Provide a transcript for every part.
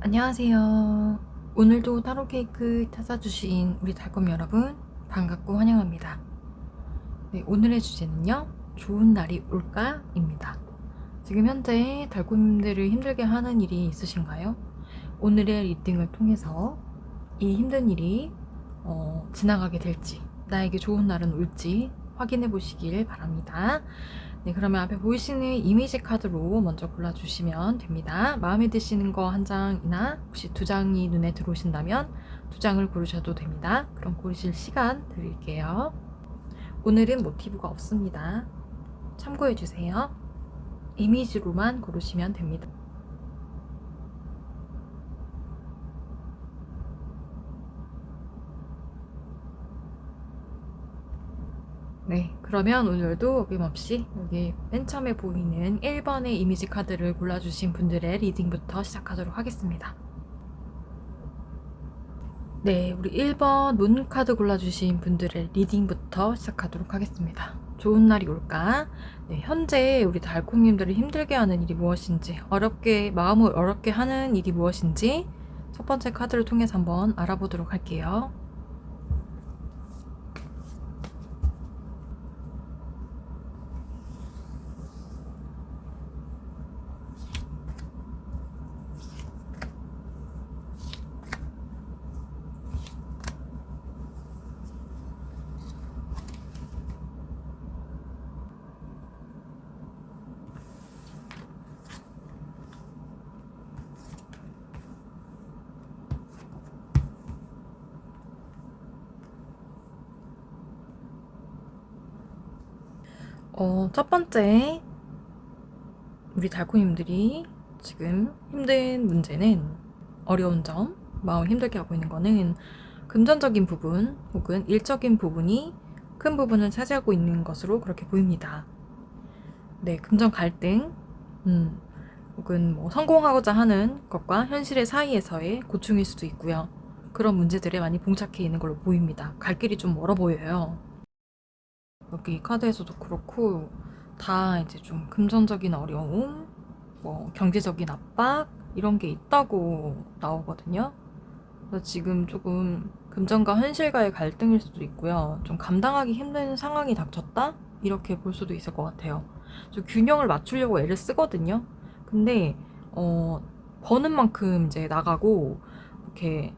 안녕하세요. 오늘도 타로 케이크 찾아주신 우리 달콤 여러분 반갑고 환영합니다. 네, 오늘의 주제는요. 좋은 날이 올까입니다. 지금 현재 달콤님들을 힘들게 하는 일이 있으신가요? 오늘의 리딩을 통해서 이 힘든 일이 지나가게 될지, 나에게 좋은 날은 올지 확인해 보시길 바랍니다. 네, 그러면 앞에 보이시는 이미지 카드로 먼저 골라주시면 됩니다. 마음에 드시는 거 한 장이나 혹시 두 장이 눈에 들어오신다면 두 장을 고르셔도 됩니다. 그럼 고르실 시간 드릴게요. 오늘은 모티브가 없습니다. 참고해주세요. 이미지로만 고르시면 됩니다. 네, 그러면 오늘도 어김없이 여기 맨 처음에 보이는 1번의 이미지 카드를 골라주신 분들의 리딩부터 시작하도록 하겠습니다. 네, 우리 1번 문 카드 골라주신 분들의 리딩부터 시작하도록 하겠습니다. 좋은 날이 올까? 네, 현재 우리 달콤님들을 힘들게 하는 일이 무엇인지, 마음을 어렵게 하는 일이 무엇인지 첫 번째 카드를 통해서 한번 알아보도록 할게요. 첫 번째 우리 달콤님들이 지금 힘든 문제는 어려운 점, 마음 힘들게 하고 있는 거는 금전적인 부분 혹은 일적인 부분이 큰 부분을 차지하고 있는 것으로 그렇게 보입니다. 네, 금전 갈등, 혹은 뭐 성공하고자 하는 것과 현실의 사이에서의 고충일 수도 있고요. 그런 문제들에 많이 봉착해 있는 걸로 보입니다. 갈 길이 좀 멀어 보여요. 여기 카드에서도 그렇고 다 이제 좀 금전적인 어려움, 뭐 경제적인 압박 이런 게 있다고 나오거든요. 그래서 지금 조금 금전과 현실과의 갈등일 수도 있고요. 좀 감당하기 힘든 상황이 닥쳤다? 이렇게 볼 수도 있을 것 같아요. 좀 균형을 맞추려고 애를 쓰거든요. 근데 버는 만큼 이제 나가고 이렇게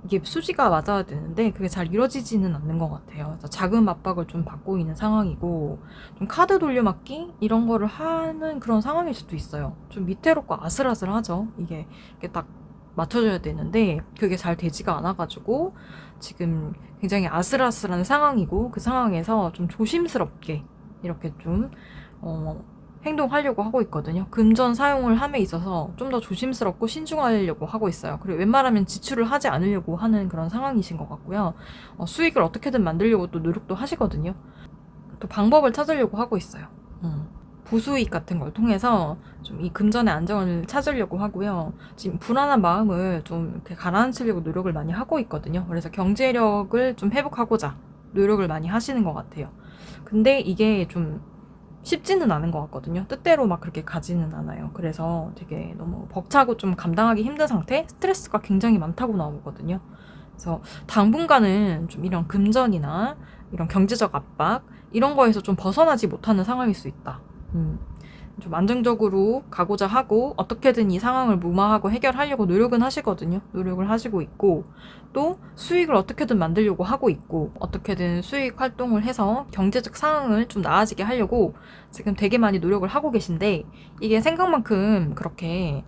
이게 수지가 맞아야 되는데 그게 잘 이루어지지는 않는 것 같아요. 그래서 자금 압박을 좀 받고 있는 상황이고 좀 카드 돌려막기 이런 거를 하는 그런 상황일 수도 있어요. 좀 밑태롭고 아슬아슬하죠. 이게 딱 맞춰줘야 되는데 그게 잘 되지가 않아가지고 지금 굉장히 아슬아슬한 상황이고 그 상황에서 좀 조심스럽게 이렇게 좀 행동하려고 하고 있거든요. 금전 사용을 함에 있어서 좀 더 조심스럽고 신중하려고 하고 있어요. 그리고 웬만하면 지출을 하지 않으려고 하는 그런 상황이신 것 같고요. 수익을 어떻게든 만들려고 또 노력도 하시거든요. 또 방법을 찾으려고 하고 있어요. 부수익 같은 걸 통해서 좀 이 금전의 안정을 찾으려고 하고요. 지금 불안한 마음을 좀 이렇게 가라앉히려고 노력을 많이 하고 있거든요. 그래서 경제력을 좀 회복하고자 노력을 많이 하시는 것 같아요. 근데 이게 좀 쉽지는 않은 것 같거든요. 뜻대로 막 그렇게 가지는 않아요. 그래서 되게 너무 벅차고 좀 감당하기 힘든 상태? 스트레스가 굉장히 많다고 나오거든요. 그래서 당분간은 좀 이런 금전이나 이런 경제적 압박 이런 거에서 좀 벗어나지 못하는 상황일 수 있다. 좀 안정적으로 가고자 하고 어떻게든 이 상황을 무마하고 해결하려고 노력은 하시거든요. 노력을 하시고 있고 또 수익을 어떻게든 만들려고 하고 있고 어떻게든 수익 활동을 해서 경제적 상황을 좀 나아지게 하려고 지금 되게 많이 노력을 하고 계신데 이게 생각만큼 그렇게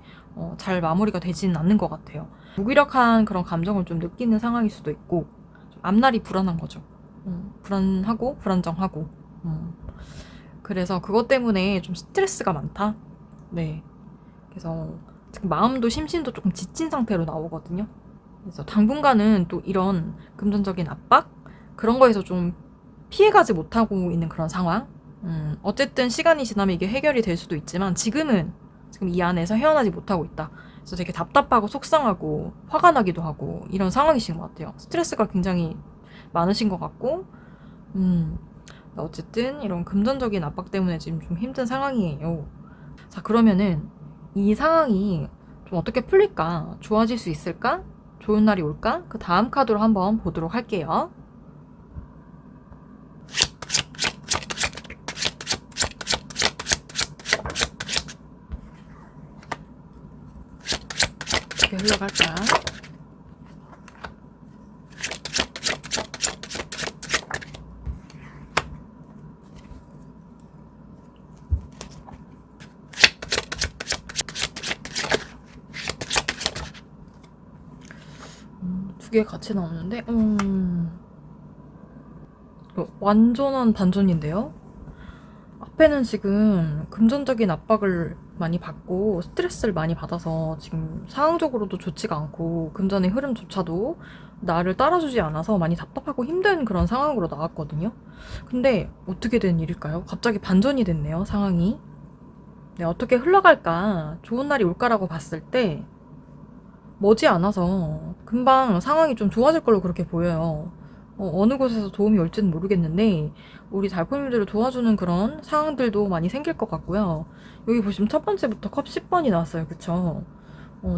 잘 마무리가 되지는 않는 것 같아요. 무기력한 그런 감정을 좀 느끼는 상황일 수도 있고 좀 앞날이 불안한 거죠. 불안하고 불안정하고 그래서 그것 때문에 좀 스트레스가 많다. 네. 그래서 지금 마음도 심신도 조금 지친 상태로 나오거든요. 그래서 당분간은 또 이런 금전적인 압박 그런 거에서 좀 피해가지 못하고 있는 그런 상황. 어쨌든 시간이 지나면 이게 해결이 될 수도 있지만 지금은 지금 이 안에서 헤어나지 못하고 있다. 그래서 되게 답답하고 속상하고 화가 나기도 하고 이런 상황이신 것 같아요. 스트레스가 굉장히 많으신 것 같고, 어쨌든 이런 금전적인 압박 때문에 지금 좀 힘든 상황이에요. 자, 그러면은 이 상황이 좀 어떻게 풀릴까? 좋아질 수 있을까? 좋은 날이 올까? 그 다음 카드로 한번 보도록 할게요. 어떻게 흘러갈까? 두 개 같이 나오는데 완전한 반전인데요? 앞에는 지금 금전적인 압박을 많이 받고 스트레스를 많이 받아서 지금 상황적으로도 좋지가 않고 금전의 흐름조차도 나를 따라주지 않아서 많이 답답하고 힘든 그런 상황으로 나왔거든요. 근데 어떻게 된 일일까요? 갑자기 반전이 됐네요, 상황이. 네, 어떻게 흘러갈까? 좋은 날이 올까라고 봤을 때 머지않아서 금방 상황이 좀 좋아질 걸로 그렇게 보여요. 어느 곳에서 도움이 올지는 모르겠는데 우리 달콤님들을 도와주는 그런 상황들도 많이 생길 것 같고요. 여기 보시면 첫 번째부터 컵 10번이 나왔어요. 그쵸?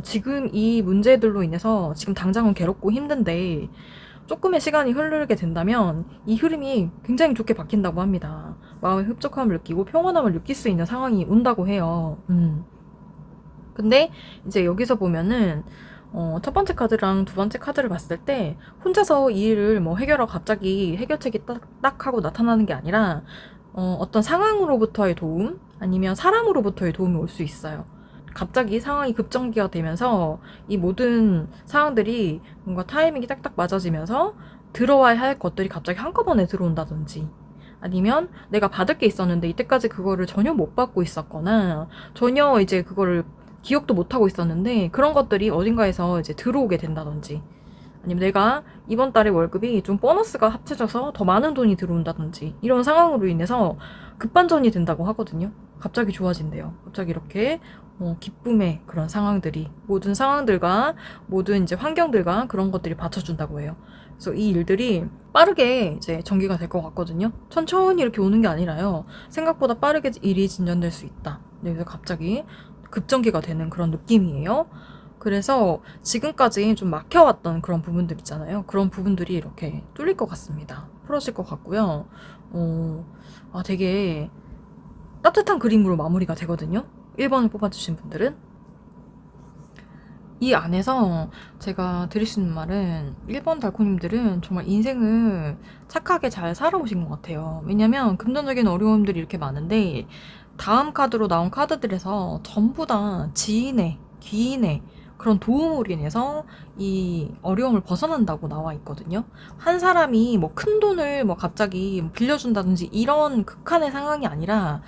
지금 이 문제들로 인해서 지금 당장은 괴롭고 힘든데 조금의 시간이 흐르게 된다면 이 흐름이 굉장히 좋게 바뀐다고 합니다. 마음의 흡족함을 느끼고 평온함을 느낄 수 있는 상황이 온다고 해요. 근데 이제 여기서 보면은 첫 번째 카드랑 두 번째 카드를 봤을 때 혼자서 이 일을 뭐 해결하고 갑자기 해결책이 딱 하고 나타나는 게 아니라 어떤 상황으로부터의 도움 아니면 사람으로부터의 도움이 올 수 있어요. 갑자기 상황이 급전개가 되면서 이 모든 상황들이 뭔가 타이밍이 딱딱 맞아지면서 들어와야 할 것들이 갑자기 한꺼번에 들어온다든지 아니면 내가 받을 게 있었는데 이때까지 그거를 전혀 못 받고 있었거나 전혀 이제 그거를 기억도 못하고 있었는데 그런 것들이 어딘가에서 이제 들어오게 된다든지 아니면 내가 이번 달에 월급이 좀 보너스가 합쳐져서 더 많은 돈이 들어온다든지 이런 상황으로 인해서 급반전이 된다고 하거든요. 갑자기 좋아진대요. 갑자기 이렇게 기쁨의 그런 상황들이 모든 상황들과 모든 이제 환경들과 그런 것들이 받쳐준다고 해요. 그래서 이 일들이 빠르게 이제 전개가 될 것 같거든요. 천천히 이렇게 오는 게 아니라요. 생각보다 빠르게 일이 진전될 수 있다. 네, 그래서 갑자기 급전개가 되는 그런 느낌이에요. 그래서 지금까지 좀 막혀왔던 그런 부분들 있잖아요. 그런 부분들이 이렇게 뚫릴 것 같습니다. 풀어질 것 같고요. 되게 따뜻한 그림으로 마무리가 되거든요. 1번을 뽑아주신 분들은. 이 안에서 제가 드릴 수 있는 말은 1번 달코님들은 정말 인생을 착하게 잘 살아오신 것 같아요. 왜냐면 금전적인 어려움들이 이렇게 많은데 다음 카드로 나온 카드들에서 전부 다 지인의, 귀인의 그런 도움으로 인해서 이 어려움을 벗어난다고 나와 있거든요. 한 사람이 뭐 큰 돈을 뭐 갑자기 빌려준다든지 이런 극한의 상황이 아니라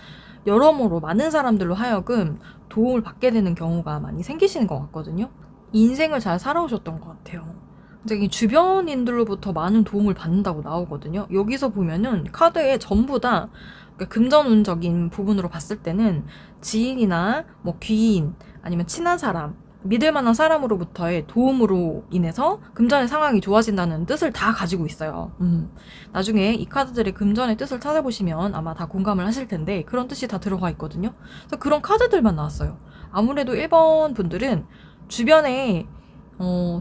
여러모로 많은 사람들로 하여금 도움을 받게 되는 경우가 많이 생기시는 것 같거든요. 인생을 잘 살아오셨던 것 같아요. 굉장히 주변인들로부터 많은 도움을 받는다고 나오거든요. 여기서 보면은 카드에 전부 다 그러니까 금전운적인 부분으로 봤을 때는 지인이나 뭐 귀인 아니면 친한 사람 믿을 만한 사람으로부터의 도움으로 인해서 금전의 상황이 좋아진다는 뜻을 다 가지고 있어요. 나중에 이 카드들의 금전의 뜻을 찾아보시면 아마 다 공감을 하실 텐데 그런 뜻이 다 들어가 있거든요. 그래서 그런 카드들만 나왔어요. 아무래도 1번 분들은 주변에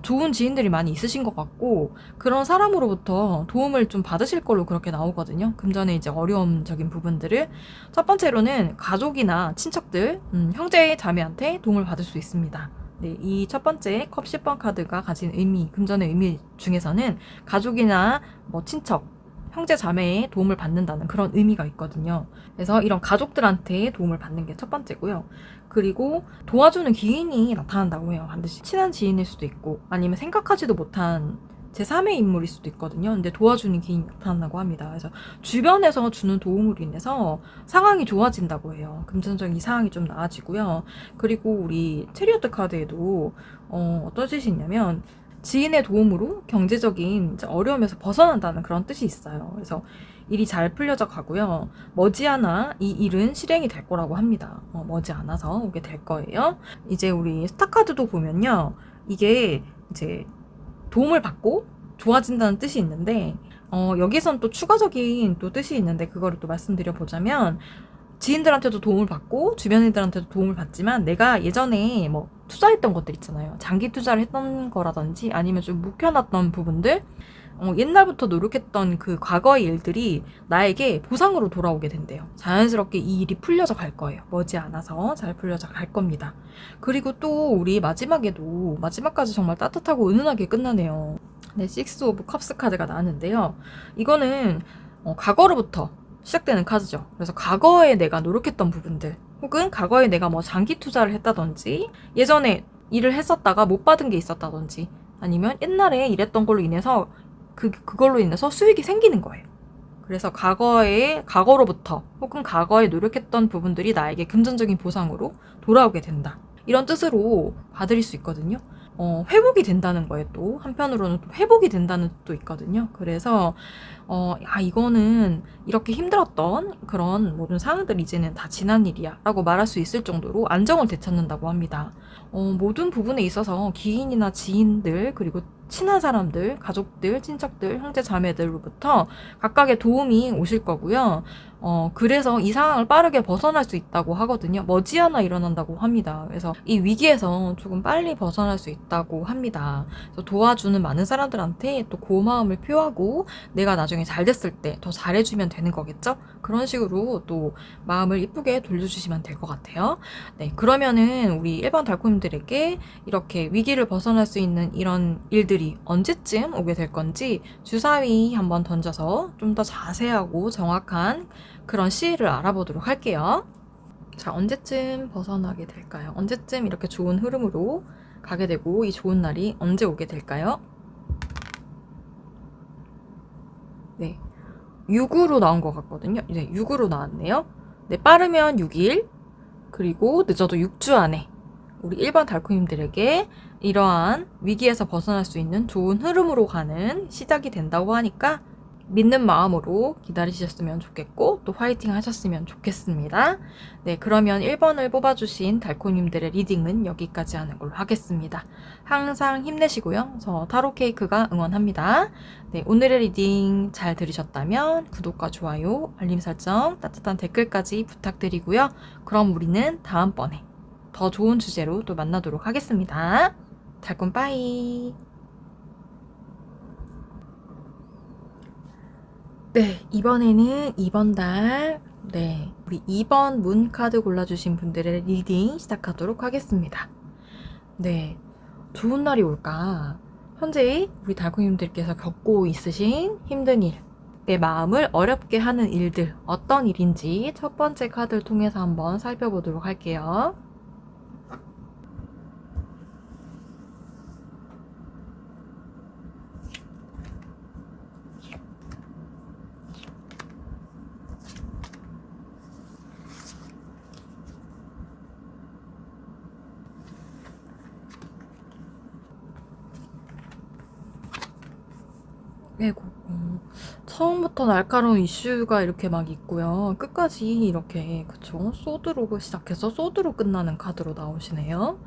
좋은 지인들이 많이 있으신 것 같고 그런 사람으로부터 도움을 좀 받으실 걸로 그렇게 나오거든요. 금전의 이제 어려움적인 부분들을 첫 번째로는 가족이나 친척들, 형제 자매한테 도움을 받을 수 있습니다. 네, 이 첫 번째 컵 10번 카드가 가진 의미, 금전의 의미 중에서는 가족이나 뭐 친척, 형제 자매의 도움을 받는다는 그런 의미가 있거든요. 그래서 이런 가족들한테 도움을 받는 게 첫 번째고요. 그리고 도와주는 기인이 나타난다고 해요. 반드시 친한 지인일 수도 있고 아니면 생각하지도 못한 제3의 인물일 수도 있거든요. 근데 도와주는 기인이 나타난다고 합니다. 그래서 주변에서 주는 도움으로 인해서 상황이 좋아진다고 해요. 금전적인 상황이 좀 나아지고요. 그리고 우리 체리어트 카드에도 어떤 뜻이 있냐면 지인의 도움으로 경제적인 어려움에서 벗어난다는 그런 뜻이 있어요. 그래서 일이 잘 풀려져 가고요. 머지않아 이 일은 실행이 될 거라고 합니다. 머지않아서 오게 될 거예요. 이제 우리 스타카드도 보면요. 이게 이제 도움을 받고 좋아진다는 뜻이 있는데 여기선 또 추가적인 또 뜻이 있는데 그거를 또 말씀드려 보자면 지인들한테도 도움을 받고 주변인들한테도 도움을 받지만 내가 예전에 뭐 투자했던 것들 있잖아요. 장기 투자를 했던 거라든지 아니면 좀 묵혀놨던 부분들, 옛날부터 노력했던 그 과거의 일들이 나에게 보상으로 돌아오게 된대요. 자연스럽게 이 일이 풀려져 갈 거예요. 머지않아서 잘 풀려져 갈 겁니다. 그리고 또 우리 마지막까지 정말 따뜻하고 은은하게 끝나네요. 네, 식스 오브 컵스 카드가 나왔는데요. 이거는 과거로부터 시작되는 카드죠. 그래서 과거에 내가 노력했던 부분들, 혹은 과거에 내가 뭐 장기 투자를 했다든지, 예전에 일을 했었다가 못 받은 게 있었다든지, 아니면 옛날에 일했던 걸로 인해서 그걸로 인해서 수익이 생기는 거예요. 그래서 과거로부터 혹은 과거에 노력했던 부분들이 나에게 금전적인 보상으로 돌아오게 된다. 이런 뜻으로 받아들일 수 있거든요. 회복이 된다는 거에 또 한편으로는 또 회복이 된다는 뜻도 있거든요. 그래서 이거는 이렇게 힘들었던 그런 모든 상황들 이제는 다 지난 일이야 라고 말할 수 있을 정도로 안정을 되찾는다고 합니다. 모든 부분에 있어서 기인이나 지인들 그리고 친한 사람들, 가족들, 친척들, 형제 자매들로부터 각각의 도움이 오실 거고요. 그래서 이 상황을 빠르게 벗어날 수 있다고 하거든요. 머지않아 일어난다고 합니다. 그래서 이 위기에서 조금 빨리 벗어날 수 있다고 합니다. 그래서 도와주는 많은 사람들한테 또 고마움을 표하고 내가 나중에 잘 됐을 때 더 잘해주면 되는 거겠죠? 그런 식으로 또 마음을 이쁘게 돌려주시면 될 것 같아요. 네, 그러면은 우리 일반 달콤님들에게 이렇게 위기를 벗어날 수 있는 이런 일들이 언제쯤 오게 될 건지 주사위 한번 던져서 좀 더 자세하고 정확한 그런 시일을 알아보도록 할게요. 자, 언제쯤 벗어나게 될까요? 언제쯤 이렇게 좋은 흐름으로 가게 되고 이 좋은 날이 언제 오게 될까요? 네, 6으로 나온 것 같거든요. 이제 6으로 나왔네요. 네, 빠르면 6일, 그리고 늦어도 6주 안에 우리 일반 달콤님들에게 이러한 위기에서 벗어날 수 있는 좋은 흐름으로 가는 시작이 된다고 하니까 믿는 마음으로 기다리셨으면 좋겠고 또 화이팅 하셨으면 좋겠습니다. 네, 그러면 1번을 뽑아주신 달콤님들의 리딩은 여기까지 하는 걸로 하겠습니다. 항상 힘내시고요. 저 타로 케이크가 응원합니다. 네, 오늘의 리딩 잘 들으셨다면 구독과 좋아요, 알림 설정, 따뜻한 댓글까지 부탁드리고요. 그럼 우리는 다음번에 더 좋은 주제로 또 만나도록 하겠습니다. 달콤 빠이. 네, 이번에는 2번 달, 네, 우리 2번 문 카드 골라주신 분들의 리딩 시작하도록 하겠습니다. 네, 좋은 날이 올까? 현재 우리 달콤님들께서 겪고 있으신 힘든 일, 내 마음을 어렵게 하는 일들, 어떤 일인지 첫 번째 카드를 통해서 한번 살펴보도록 할게요. 아이고, 처음부터 날카로운 이슈가 이렇게 막 있고요. 끝까지 이렇게, 그쵸? 소드로 시작해서 소드로 끝나는 카드로 나오시네요.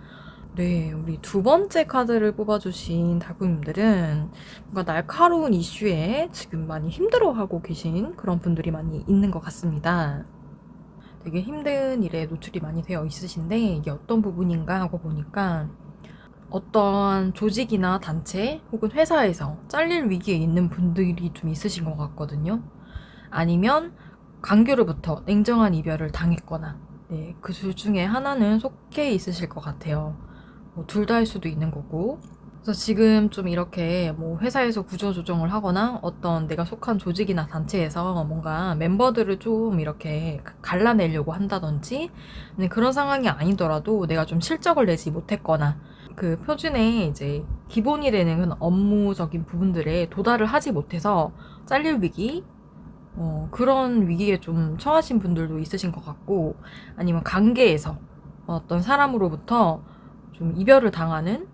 네, 우리 두 번째 카드를 뽑아주신 달콤님들은 뭔가 날카로운 이슈에 지금 많이 힘들어하고 계신 그런 분들이 많이 있는 것 같습니다. 되게 힘든 일에 노출이 많이 되어 있으신데 이게 어떤 부분인가 하고 보니까 어떤 조직이나 단체 혹은 회사에서 잘릴 위기에 있는 분들이 좀 있으신 것 같거든요. 아니면 관계로부터 냉정한 이별을 당했거나 네, 그 둘 중에 하나는 속해 있으실 것 같아요. 둘 다일 수도 있는 거고. 그래서 지금 좀 이렇게 뭐 회사에서 구조조정을 하거나 어떤 내가 속한 조직이나 단체에서 뭔가 멤버들을 좀 이렇게 갈라내려고 한다든지 그런 상황이 아니더라도 내가 좀 실적을 내지 못했거나 그 표준에 이제 기본이 되는 그런 업무적인 부분들에 도달을 하지 못해서 잘릴 위기 그런 위기에 좀 처하신 분들도 있으신 것 같고 아니면 관계에서 어떤 사람으로부터 좀 이별을 당하는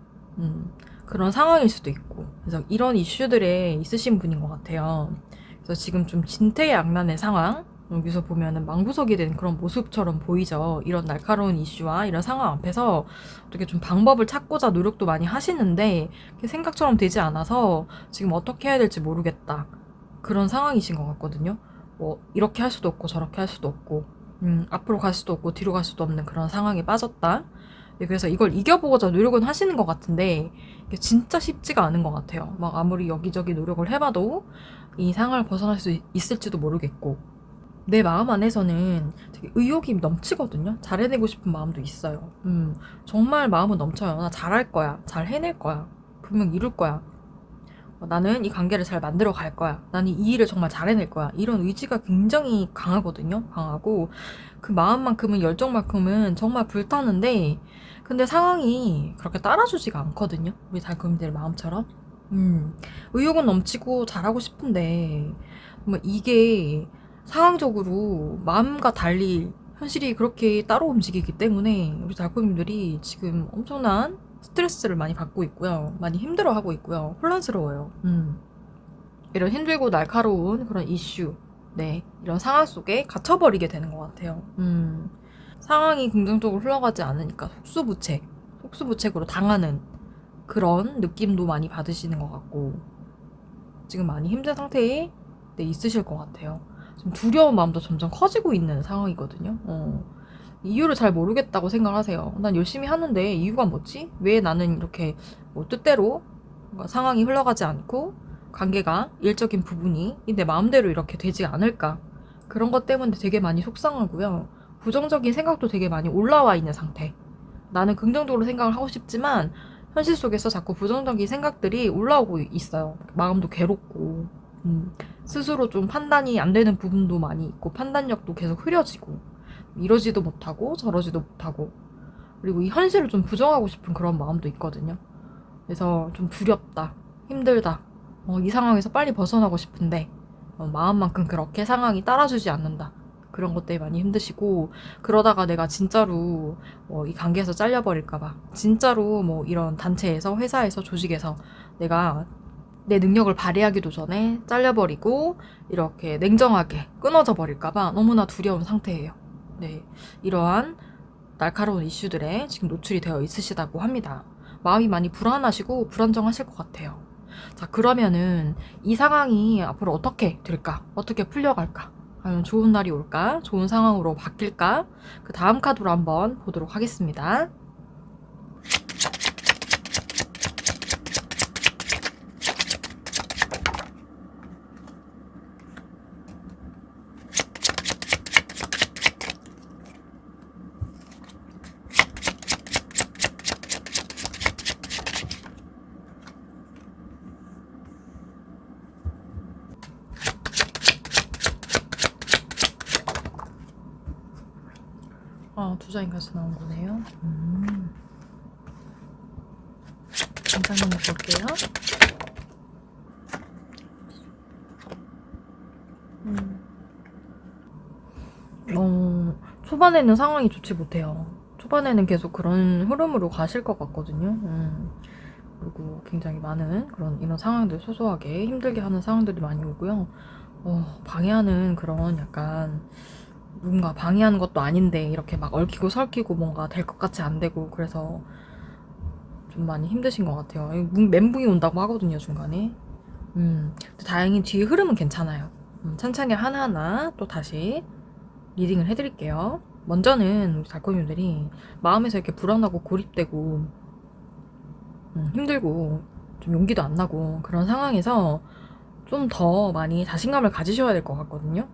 그런 상황일 수도 있고 그래서 이런 이슈들에 있으신 분인 것 같아요. 그래서 지금 좀 진퇴양난의 상황 여기서 보면은 망부석이 된 그런 모습처럼 보이죠. 이런 날카로운 이슈와 이런 상황 앞에서 어떻게 좀 방법을 찾고자 노력도 많이 하시는데 생각처럼 되지 않아서 지금 어떻게 해야 될지 모르겠다. 그런 상황이신 것 같거든요. 뭐 이렇게 할 수도 없고 저렇게 할 수도 없고 앞으로 갈 수도 없고 뒤로 갈 수도 없는 그런 상황에 빠졌다. 네, 그래서 이걸 이겨보고자 노력은 하시는 것 같은데 이게 진짜 쉽지가 않은 것 같아요. 막 아무리 여기저기 노력을 해봐도 이 상황을 벗어날 수 있을지도 모르겠고 내 마음 안에서는 되게 의욕이 넘치거든요. 잘 해내고 싶은 마음도 있어요. 정말 마음은 넘쳐요. 나 잘할 거야. 잘 해낼 거야. 분명 이룰 거야. 나는 이 관계를 잘 만들어 갈 거야. 나는 이 일을 정말 잘 해낼 거야. 이런 의지가 굉장히 강하거든요. 강하고 그 마음만큼은 열정만큼은 정말 불타는데 근데 상황이 그렇게 따라주지가 않거든요. 우리 달콤이들 마음처럼. 의욕은 넘치고 잘하고 싶은데 정말 이게 상황적으로 마음과 달리 현실이 그렇게 따로 움직이기 때문에 우리 달콤이들이 지금 엄청난 스트레스를 많이 받고 있고요. 많이 힘들어하고 있고요. 혼란스러워요. 이런 힘들고 날카로운 그런 이슈, 네, 이런 상황 속에 갇혀버리게 되는 것 같아요. 상황이 긍정적으로 흘러가지 않으니까 속수무책으로 당하는 그런 느낌도 많이 받으시는 것 같고 지금 많이 힘든 상태에 네, 있으실 것 같아요. 지금 두려운 마음도 점점 커지고 있는 상황이거든요. 이유를 잘 모르겠다고 생각하세요. 난 열심히 하는데 이유가 뭐지? 왜 나는 이렇게 뭐 뜻대로 상황이 흘러가지 않고 관계가 일적인 부분이 내 마음대로 이렇게 되지 않을까? 그런 것 때문에 되게 많이 속상하고요. 부정적인 생각도 되게 많이 올라와 있는 상태. 나는 긍정적으로 생각을 하고 싶지만 현실 속에서 자꾸 부정적인 생각들이 올라오고 있어요. 마음도 괴롭고 스스로 좀 판단이 안 되는 부분도 많이 있고 판단력도 계속 흐려지고 이러지도 못하고 저러지도 못하고 그리고 이 현실을 좀 부정하고 싶은 그런 마음도 있거든요. 그래서 좀 두렵다, 힘들다, 이 상황에서 빨리 벗어나고 싶은데 마음만큼 그렇게 상황이 따라주지 않는다. 그런 것 때문에 많이 힘드시고 그러다가 내가 진짜로 이 관계에서 잘려버릴까봐 진짜로 뭐 이런 단체에서 회사에서 조직에서 내가 내 능력을 발휘하기도 전에 잘려버리고 이렇게 냉정하게 끊어져 버릴까봐 너무나 두려운 상태예요. 네, 이러한 날카로운 이슈들에 지금 노출이 되어 있으시다고 합니다. 마음이 많이 불안하시고 불안정하실 것 같아요. 자, 그러면은 이 상황이 앞으로 어떻게 될까? 어떻게 풀려갈까? 과연 좋은 날이 올까? 좋은 상황으로 바뀔까? 그 다음 카드로 한번 보도록 하겠습니다. 두 장이 같이 나온 거네요. 잠깐 한번 볼게요. 초반에는 상황이 좋지 못해요. 초반에는 계속 그런 흐름으로 가실 것 같거든요. 그리고 굉장히 많은 이런 상황들 소소하게 힘들게 하는 상황들이 많이 오고요. 방해하는 그런 약간 뭔가 방해하는 것도 아닌데 이렇게 막 얽히고 설키고 뭔가 될 것 같이 안 되고 그래서 좀 많이 힘드신 것 같아요. 멘붕이 온다고 하거든요, 중간에. 근데 다행히 뒤에 흐름은 괜찮아요. 천천히 하나하나 또 다시 리딩을 해드릴게요. 먼저는 우리 달콤이들이 마음에서 이렇게 불안하고 고립되고 힘들고 좀 용기도 안 나고 그런 상황에서 좀 더 많이 자신감을 가지셔야 될 것 같거든요.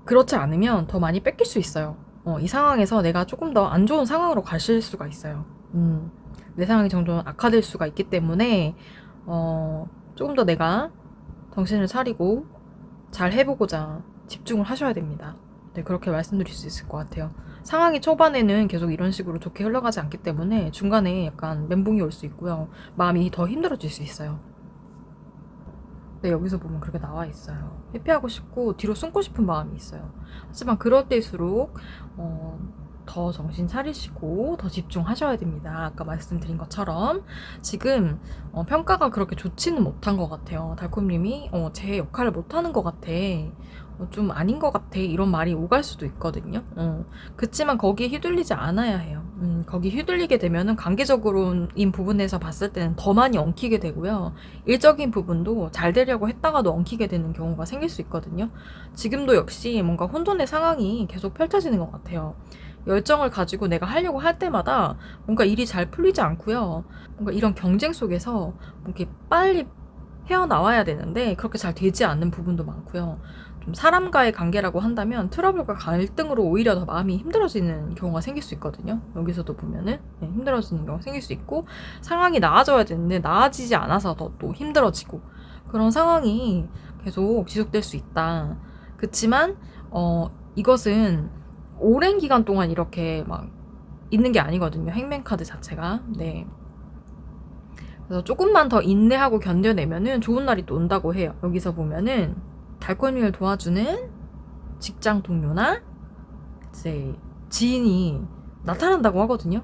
그렇지 않으면 더 많이 뺏길 수 있어요. 이 상황에서 내가 조금 더 안 좋은 상황으로 가실 수가 있어요. 내 상황이 점점 악화될 수가 있기 때문에 조금 더 내가 정신을 차리고 잘 해보고자 집중을 하셔야 됩니다. 네, 그렇게 말씀드릴 수 있을 것 같아요. 상황이 초반에는 계속 이런 식으로 좋게 흘러가지 않기 때문에 중간에 약간 멘붕이 올 수 있고요. 마음이 더 힘들어질 수 있어요. 네, 여기서 보면 그렇게 나와 있어요. 회피하고 싶고 뒤로 숨고 싶은 마음이 있어요. 하지만 그럴 때일수록 더 정신 차리시고 더 집중하셔야 됩니다. 아까 말씀드린 것처럼 지금 평가가 그렇게 좋지는 못한 것 같아요. 달콤님이 제 역할을 못하는 것 같아. 좀 아닌 것 같아 이런 말이 오갈 수도 있거든요. 그치만 거기에 휘둘리지 않아야 해요. 거기 휘둘리게 되면은 관계적으로인 부분에서 봤을 때는 더 많이 엉키게 되고요. 일적인 부분도 잘 되려고 했다가도 엉키게 되는 경우가 생길 수 있거든요. 지금도 역시 뭔가 혼돈의 상황이 계속 펼쳐지는 것 같아요. 열정을 가지고 내가 하려고 할 때마다 뭔가 일이 잘 풀리지 않고요. 뭔가 이런 경쟁 속에서 이렇게 빨리 헤어나와야 되는데 그렇게 잘 되지 않는 부분도 많고요. 좀 사람과의 관계라고 한다면 트러블과 갈등으로 오히려 더 마음이 힘들어지는 경우가 생길 수 있거든요. 여기서도 보면은 힘들어지는 경우가 생길 수 있고 상황이 나아져야 되는데 나아지지 않아서 더 또 힘들어지고 그런 상황이 계속 지속될 수 있다. 그치만 이것은 오랜 기간 동안 이렇게 막 있는 게 아니거든요. 행맨카드 자체가. 네. 그래서 조금만 더 인내하고 견뎌내면은 좋은 날이 또 온다고 해요. 여기서 보면은 달콤이를 도와주는 직장 동료나 이제 지인이 나타난다고 하거든요.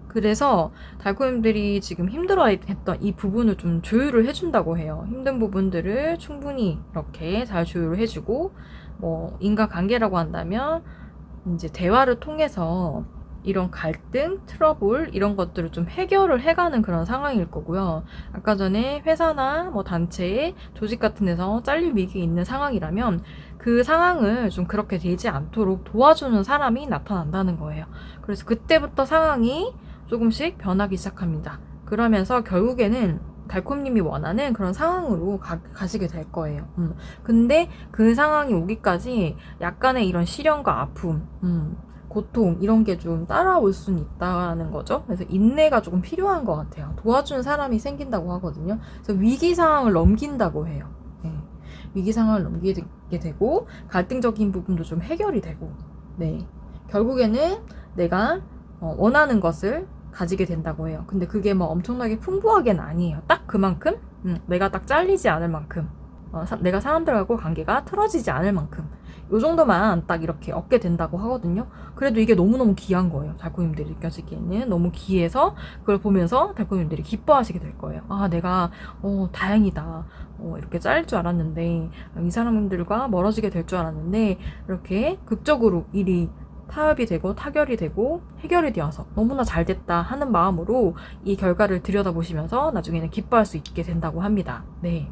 그래서 달콤님들이 지금 힘들어했던 이 부분을 좀 조율을 해준다고 해요. 힘든 부분들을 충분히 이렇게 잘 조율을 해주고 뭐 인간관계라고 한다면 이제 대화를 통해서 이런 갈등, 트러블 이런 것들을 좀 해결을 해가는 그런 상황일 거고요. 아까 전에 회사나 뭐 단체, 조직 같은 데서 잘릴 위기에 있는 상황이라면 그 상황을 좀 그렇게 되지 않도록 도와주는 사람이 나타난다는 거예요. 그래서 그때부터 상황이 조금씩 변하기 시작합니다. 그러면서 결국에는 달콤님이 원하는 그런 상황으로 가시게 될 거예요. 근데 그 상황이 오기까지 약간의 이런 시련과 아픔, 고통 이런 게 좀 따라올 수는 있다는 거죠. 그래서 인내가 조금 필요한 것 같아요. 도와주는 사람이 생긴다고 하거든요. 그래서 위기 상황을 넘긴다고 해요. 네. 위기 상황을 넘기게 되고 갈등적인 부분도 좀 해결이 되고, 네. 결국에는 내가 원하는 것을 가지게 된다고 해요. 근데 그게 뭐 엄청나게 풍부하게는 아니에요. 딱 그만큼 내가 딱 잘리지 않을 만큼 내가 사람들하고 관계가 틀어지지 않을 만큼 요 정도만 딱 이렇게 얻게 된다고 하거든요. 그래도 이게 너무너무 귀한 거예요. 달콤님들이 느껴지기에는 너무 귀해서 그걸 보면서 달콤님들이 기뻐하시게 될 거예요. 아 내가 다행이다. 이렇게 잘릴 줄 알았는데 이 사람들과 멀어지게 될 줄 알았는데 이렇게 극적으로 일이 타협이 되고 타결이 되고 해결이 되어서 너무나 잘 됐다 하는 마음으로 이 결과를 들여다보시면서 나중에는 기뻐할 수 있게 된다고 합니다. 네.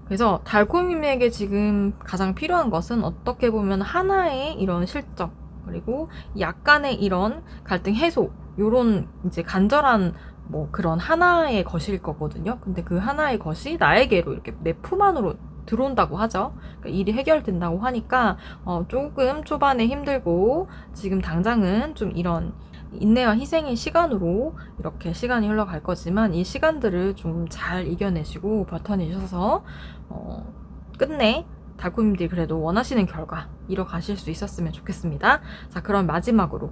그래서 달콤님에게 지금 가장 필요한 것은 어떻게 보면 하나의 이런 실적 그리고 약간의 이런 갈등 해소 요런 이제 간절한 뭐 그런 하나의 것일 거거든요. 근데 그 하나의 것이 나에게로 이렇게 내 품 안으로 들어온다고 하죠. 그러니까 일이 해결된다고 하니까 조금 초반에 힘들고 지금 당장은 좀 이런 인내와 희생의 시간으로 이렇게 시간이 흘러갈 거지만 이 시간들을 좀 잘 이겨내시고 버텨내셔서 끝내 달콤님들이 그래도 원하시는 결과 이뤄가실 수 있었으면 좋겠습니다. 자, 그럼 마지막으로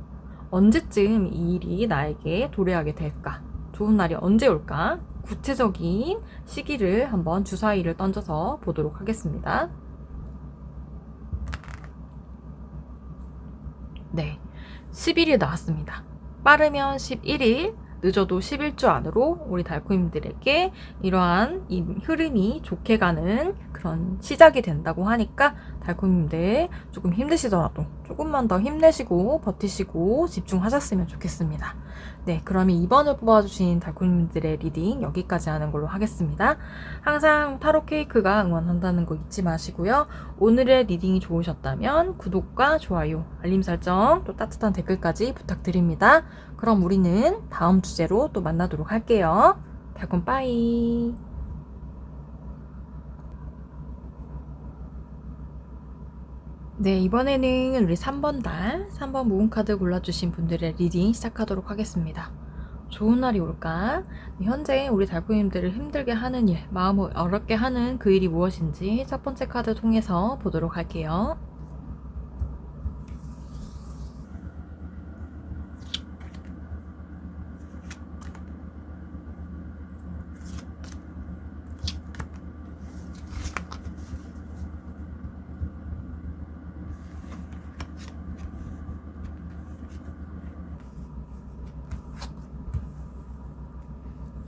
언제쯤 이 일이 나에게 도래하게 될까? 좋은 날이 언제 올까? 구체적인 시기를 한번 주사위를 던져서 보도록 하겠습니다. 네, 10일이 나왔습니다. 빠르면 11일, 늦어도 11주 안으로 우리 달콤님들에게 이러한 이 흐름이 좋게 가는 그런 시작이 된다고 하니까 달콤님들 조금 힘드시더라도 조금만 더 힘내시고 버티시고 집중하셨으면 좋겠습니다. 네, 그러면 2번을 뽑아주신 달콤님들의 리딩 여기까지 하는 걸로 하겠습니다. 항상 타로 케이크가 응원한다는 거 잊지 마시고요. 오늘의 리딩이 좋으셨다면 구독과 좋아요, 알림 설정, 또 따뜻한 댓글까지 부탁드립니다. 그럼 우리는 다음 주제로 또 만나도록 할게요. 달콤 빠이. 네, 이번에는 우리 3번 3번 모은 카드 골라주신 분들의 리딩 시작하도록 하겠습니다. 좋은 날이 올까? 현재 우리 달콤님들을 힘들게 하는 일, 마음을 어렵게 하는 그 일이 무엇인지 첫 번째 카드 통해서 보도록 할게요.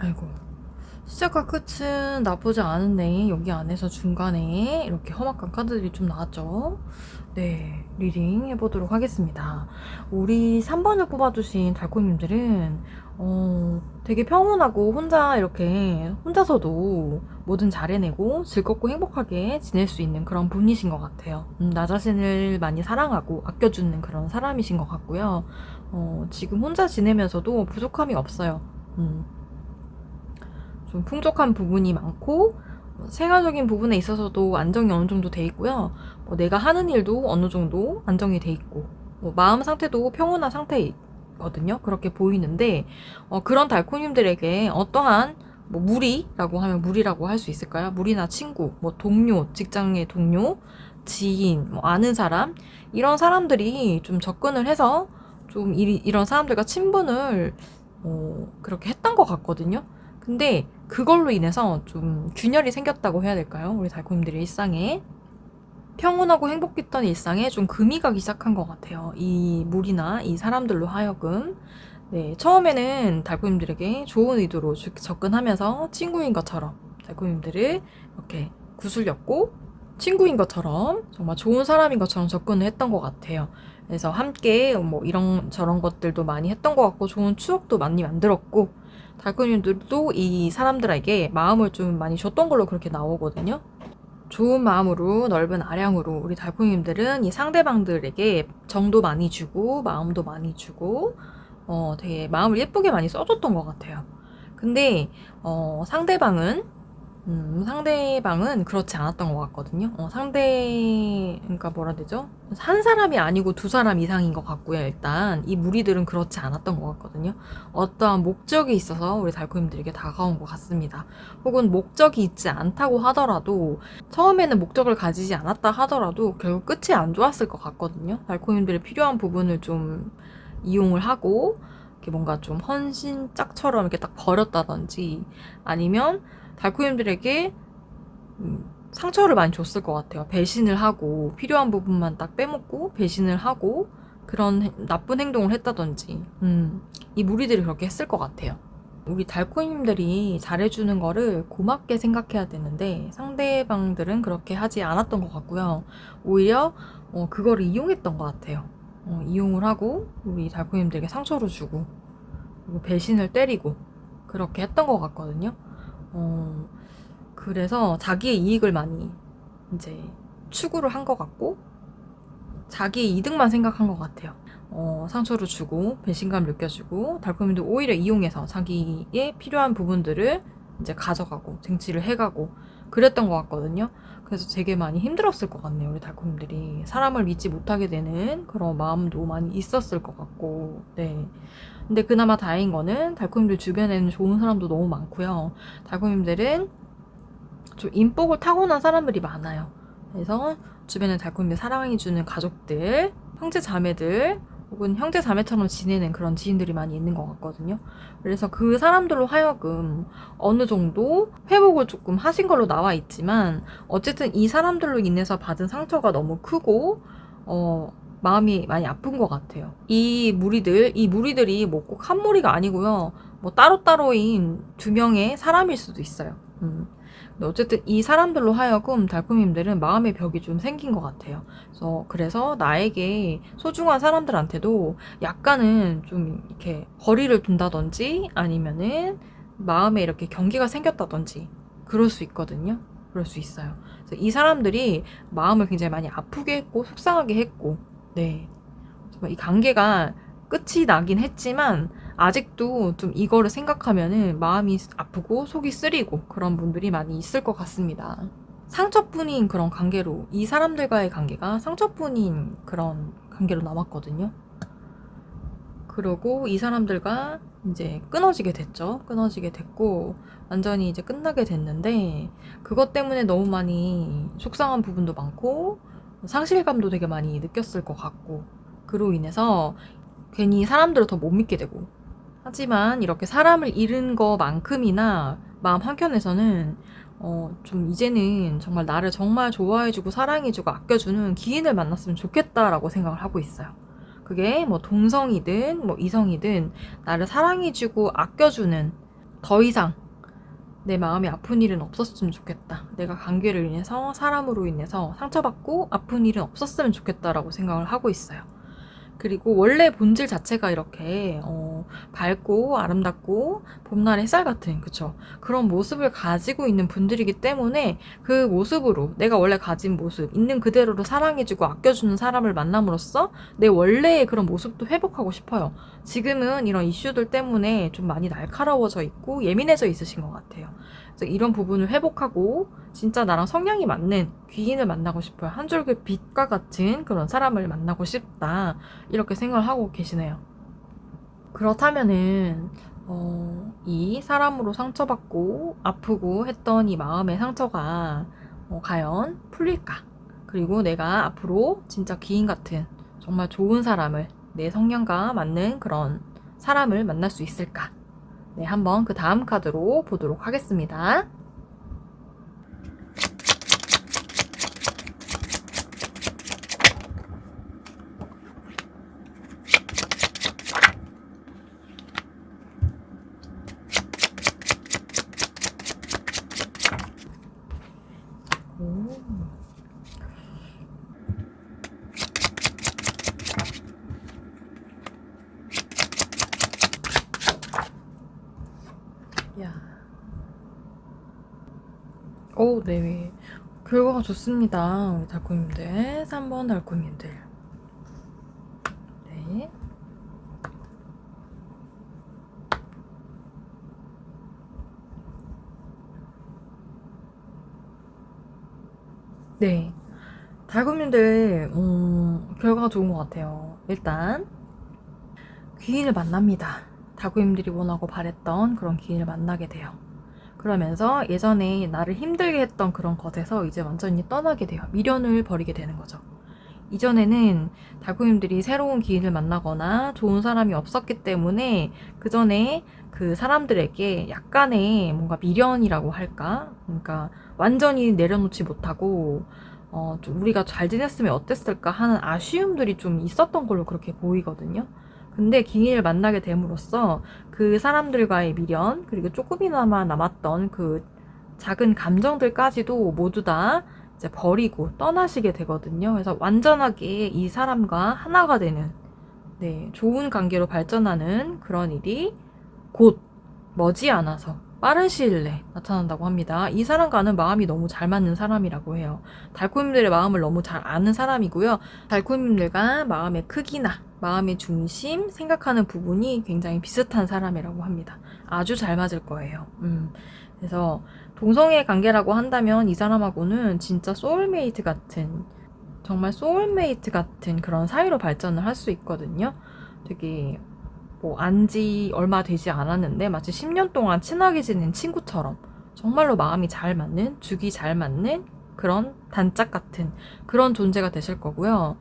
아이고, 시작과 끝은 나쁘지 않은데 여기 안에서 중간에 이렇게 험악한 카드들이 좀 나왔죠. 네, 리딩 해보도록 하겠습니다. 우리 3번을 뽑아주신 달콤님들은 되게 평온하고 혼자 이렇게 혼자서도 뭐든 잘 해내고 즐겁고 행복하게 지낼 수 있는 그런 분이신 것 같아요. 나 자신을 많이 사랑하고 아껴주는 그런 사람이신 것 같고요. 지금 혼자 지내면서도 부족함이 없어요. 좀 풍족한 부분이 많고 생활적인 부분에 있어서도 안정이 어느 정도 돼 있고요. 내가 하는 일도 어느 정도 안정이 돼 있고 마음 상태도 평온한 상태거든요. 그렇게 보이는데 그런 달콤님들에게 어떠한 무리라고 하면 무리라고 할 수 있을까요? 무리나 친구, 동료, 직장의 동료, 지인, 아는 사람 이런 사람들이 좀 접근을 해서 좀 이런 사람들과 친분을 그렇게 했던 것 같거든요. 근데 그걸로 인해서 좀 균열이 생겼다고 해야 될까요? 우리 달콤님들의 일상에. 평온하고 행복했던 일상에 좀 금이 가기 시작한 것 같아요. 이 물이나 이 사람들로 하여금. 네, 처음에는 달콤님들에게 좋은 의도로 접근하면서 친구인 것처럼 달콤님들을 이렇게 구슬렸고 친구인 것처럼 정말 좋은 사람인 것처럼 접근을 했던 것 같아요. 그래서 함께 이런 저런 것들도 많이 했던 것 같고 좋은 추억도 많이 만들었고 달콤님들도 이 사람들에게 마음을 좀 많이 줬던 걸로 그렇게 나오거든요. 좋은 마음으로 넓은 아량으로 우리 달콤님들은 이 상대방들에게 정도 많이 주고 마음도 많이 주고 되게 마음을 예쁘게 많이 써줬던 것 같아요. 근데 상대방은 그렇지 않았던 것 같거든요. 그러니까 뭐라 해야 되죠? 한 사람이 아니고 두 사람 이상인 것 같고요. 일단 이 무리들은 그렇지 않았던 것 같거든요. 어떠한 목적이 있어서 우리 달콤님들에게 다가온 것 같습니다. 혹은 목적이 있지 않다고 하더라도 처음에는 목적을 가지지 않았다 하더라도 결국 끝이 안 좋았을 것 같거든요. 달콤님들의 필요한 부분을 좀 이용을 하고 이렇게 뭔가 좀 헌신짝처럼 이렇게 딱 버렸다든지 아니면 달콤님들에게 상처를 많이 줬을 것 같아요. 배신을 하고 필요한 부분만 딱 빼먹고 배신을 하고 그런 나쁜 행동을 했다든지 이 무리들이 그렇게 했을 것 같아요. 우리 달콤님들이 잘해주는 거를 고맙게 생각해야 되는데 상대방들은 그렇게 하지 않았던 것 같고요. 오히려 그거를 이용했던 것 같아요. 이용을 하고 우리 달콤님들에게 상처를 주고 그리고 배신을 때리고 그렇게 했던 것 같거든요. 그래서 자기의 이익을 많이 이제 추구를 한 것 같고 자기의 이득만 생각한 것 같아요. 상처를 주고 배신감 느껴주고 달콤이도 오히려 이용해서 자기의 필요한 부분들을 이제 가져가고 쟁취를 해가고 그랬던 것 같거든요. 그래서 되게 많이 힘들었을 것 같네요. 우리 달콤들이 사람을 믿지 못하게 되는 그런 마음도 많이 있었을 것 같고 네. 근데 그나마 다행인 거는 달콤님들 주변에는 좋은 사람도 너무 많고요. 달콤님들은 좀 인복을 타고난 사람들이 많아요. 그래서 주변에 달콤히 사랑해주는 가족들, 형제 자매들, 혹은 형제 자매처럼 지내는 그런 지인들이 많이 있는 것 같거든요. 그래서 그 사람들로 하여금 어느 정도 회복을 조금 하신 걸로 나와 있지만 어쨌든 이 사람들로 인해서 받은 상처가 너무 크고 마음이 많이 아픈 것 같아요. 이 무리들이 뭐 꼭 한 무리가 아니고요. 뭐 따로따로인 두 명의 사람일 수도 있어요. 근데 어쨌든 이 사람들로 하여금 달콤님들은 마음의 벽이 좀 생긴 것 같아요. 그래서 나에게 소중한 사람들한테도 약간은 좀 이렇게 거리를 둔다든지 아니면은 마음에 이렇게 경계가 생겼다든지 그럴 수 있거든요. 그럴 수 있어요. 그래서 이 사람들이 마음을 굉장히 많이 아프게 했고 속상하게 했고 네. 이 관계가 끝이 나긴 했지만 아직도 좀 이거를 생각하면은 마음이 아프고 속이 쓰리고 그런 분들이 많이 있을 것 같습니다. 상처뿐인 그런 관계로 이 사람들과의 관계가 상처뿐인 그런 관계로 남았거든요. 그러고 이 사람들과 이제 끊어지게 됐죠. 끊어지게 됐고 완전히 이제 끝나게 됐는데 그것 때문에 너무 많이 속상한 부분도 많고 상실감도 되게 많이 느꼈을 것 같고 그로 인해서 괜히 사람들을 더 못 믿게 되고 하지만 이렇게 사람을 잃은 거만큼이나 마음 한켠에서는 좀 이제는 정말 나를 정말 좋아해주고 사랑해주고 아껴주는 기인을 만났으면 좋겠다라고 생각을 하고 있어요. 그게 뭐 동성이든 뭐 이성이든 나를 사랑해주고 아껴주는 더 이상 내 마음이 아픈 일은 없었으면 좋겠다. 내가 관계를 인해서 사람으로 인해서 상처받고 아픈 일은 없었으면 좋겠다라고 생각을 하고 있어요. 그리고 원래 본질 자체가 이렇게 밝고 아름답고 봄날의 햇살 같은 그쵸? 그런 모습을 가지고 있는 분들이기 때문에 그 모습으로 내가 원래 가진 모습 있는 그대로로 사랑해주고 아껴주는 사람을 만남으로써 내 원래의 그런 모습도 회복하고 싶어요. 지금은 이런 이슈들 때문에 좀 많이 날카로워져 있고 예민해져 있으신 것 같아요. 그래서 이런 부분을 회복하고 진짜 나랑 성향이 맞는 귀인을 만나고 싶어요. 한 줄기 빛과 같은 그런 사람을 만나고 싶다. 이렇게 생각을 하고 계시네요. 그렇다면은 이 사람으로 상처받고 아프고 했던 이 마음의 상처가 과연 풀릴까? 그리고 내가 앞으로 진짜 귀인 같은 정말 좋은 사람을 내 성향과 맞는 그런 사람을 만날 수 있을까? 네, 한번 그 다음 카드로 보도록 하겠습니다. 오. 야. 오, 네. 결과가 좋습니다. 우리 달콤님들. 3번 달콤님들. 네. 네. 달콤님들, 결과가 좋은 것 같아요. 일단, 귀인을 만납니다. 달콤님들이 원하고 바랬던 그런 귀인을 만나게 돼요. 그러면서 예전에 나를 힘들게 했던 그런 것에서 이제 완전히 떠나게 돼요. 미련을 버리게 되는 거죠. 이전에는 달콤님들이 새로운 기인을 만나거나 좋은 사람이 없었기 때문에 그 전에 그 사람들에게 약간의 뭔가 미련이라고 할까? 그러니까 완전히 내려놓지 못하고 좀 우리가 잘 지냈으면 어땠을까 하는 아쉬움들이 좀 있었던 걸로 그렇게 보이거든요. 근데 기인을 만나게 됨으로써 그 사람들과의 미련 그리고 조금이나마 남았던 그 작은 감정들까지도 모두 다 이제 버리고 떠나시게 되거든요. 그래서 완전하게 이 사람과 하나가 되는 네, 좋은 관계로 발전하는 그런 일이 곧 머지않아서 빠른 시일 내에 나타난다고 합니다. 이 사람과는 마음이 너무 잘 맞는 사람이라고 해요. 달콤님들의 마음을 너무 잘 아는 사람이고요. 달콤님들과 마음의 크기나 마음의 중심, 생각하는 부분이 굉장히 비슷한 사람이라고 합니다. 아주 잘 맞을 거예요. 그래서 동성애 관계라고 한다면 이 사람하고는 진짜 소울메이트 같은 정말 소울메이트 같은 그런 사이로 발전을 할 수 있거든요. 되게 뭐 안지 얼마 되지 않았는데 마치 10년 동안 친하게 지낸 친구처럼 정말로 마음이 잘 맞는, 죽이 잘 맞는 그런 단짝 같은 그런 존재가 되실 거고요.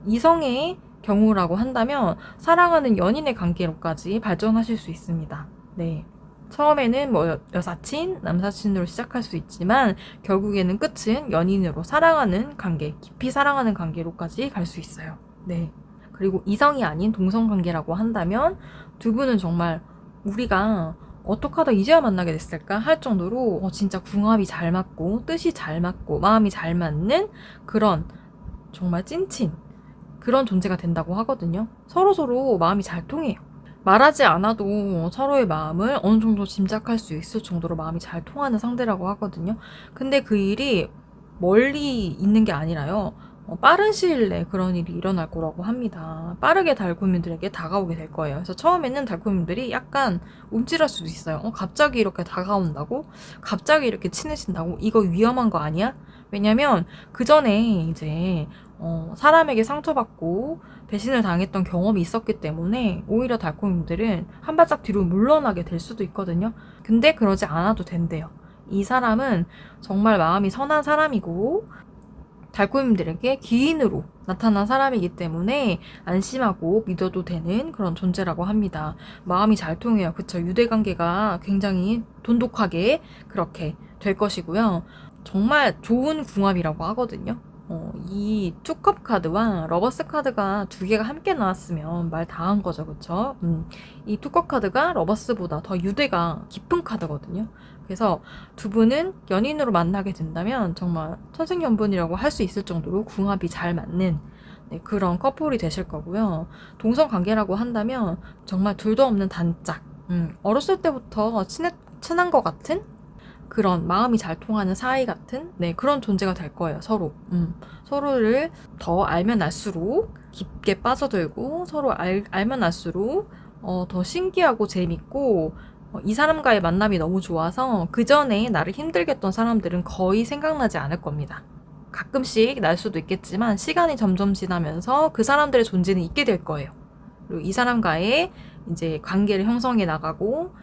이성의 경우라고 한다면 사랑하는 연인의 관계로까지 발전하실 수 있습니다. 네. 처음에는 뭐 여사친, 남사친으로 시작할 수 있지만 결국에는 끝은 연인으로 사랑하는 관계, 깊이 사랑하는 관계로까지 갈 수 있어요. 네. 그리고 이성이 아닌 동성 관계라고 한다면 두 분은 정말 우리가 어떻게 하다 이제야 만나게 됐을까 할 정도로 진짜 궁합이 잘 맞고 뜻이 잘 맞고 마음이 잘 맞는 그런 정말 찐친 그런 존재가 된다고 하거든요. 서로서로 마음이 잘 통해요. 말하지 않아도 서로의 마음을 어느 정도 짐작할 수 있을 정도로 마음이 잘 통하는 상대라고 하거든요. 근데 그 일이 멀리 있는 게 아니라요. 빠른 시일 내에 그런 일이 일어날 거라고 합니다. 빠르게 달콤이들에게 다가오게 될 거예요. 그래서 처음에는 달콤이들이 약간 움찔할 수도 있어요. 갑자기 이렇게 다가온다고? 갑자기 이렇게 친해진다고? 이거 위험한 거 아니야? 왜냐면 그 전에 이제 사람에게 상처받고 배신을 당했던 경험이 있었기 때문에 오히려 달콤이들은 한 발짝 뒤로 물러나게 될 수도 있거든요. 근데 그러지 않아도 된대요. 이 사람은 정말 마음이 선한 사람이고 달콤이들에게 귀인으로 나타난 사람이기 때문에 안심하고 믿어도 되는 그런 존재라고 합니다. 마음이 잘 통해요. 그쵸? 유대관계가 굉장히 돈독하게 그렇게 될 것이고요. 정말 좋은 궁합이라고 하거든요. 이 투컵 카드와 러버스 카드가 두 개가 함께 나왔으면 말 다 한 거죠, 그쵸? 이 투컵 카드가 러버스보다 더 유대가 깊은 카드거든요. 그래서 두 분은 연인으로 만나게 된다면 정말 천생연분이라고 할 수 있을 정도로 궁합이 잘 맞는 그런 커플이 되실 거고요. 동성 관계라고 한다면 정말 둘도 없는 단짝. 어렸을 때부터 친한 것 같은 그런 마음이 잘 통하는 사이 같은 그런 존재가 될 거예요, 서로. 서로를 더 알면 알수록 깊게 빠져들고 서로 알면 알수록 더 신기하고 재밌고 이 사람과의 만남이 너무 좋아서 그 전에 나를 힘들게 했던 사람들은 거의 생각나지 않을 겁니다. 가끔씩 날 수도 있겠지만 시간이 점점 지나면서 그 사람들의 존재는 있게 될 거예요. 그리고 이 사람과의 이제 관계를 형성해 나가고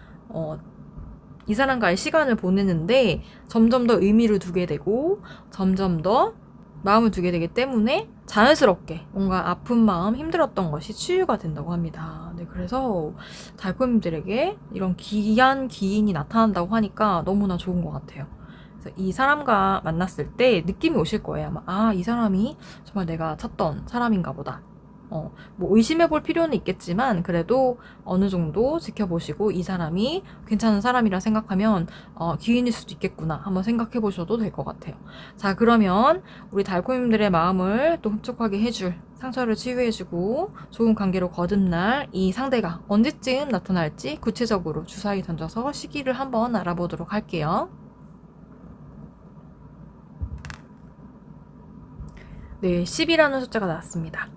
이 사람과의 시간을 보내는데 점점 더 의미를 두게 되고 점점 더 마음을 두게 되기 때문에 자연스럽게 뭔가 아픈 마음, 힘들었던 것이 치유가 된다고 합니다. 그래서 달콤님들에게 이런 귀한 기인이 나타난다고 하니까 너무나 좋은 것 같아요. 그래서 이 사람과 만났을 때 느낌이 오실 거예요. 아마 이 사람이 정말 내가 찾던 사람인가 보다. 뭐 의심해 볼 필요는 있겠지만 그래도 어느 정도 지켜보시고 이 사람이 괜찮은 사람이라 생각하면 귀인일 수도 있겠구나 한번 생각해 보셔도 될 것 같아요. 자, 그러면 우리 달콤님들의 마음을 또 흡족하게 해줄, 상처를 치유해주고 좋은 관계로 거듭날 이 상대가 언제쯤 나타날지 구체적으로 주사위 던져서 시기를 한번 알아보도록 할게요. 네, 10이라는 숫자가 나왔습니다.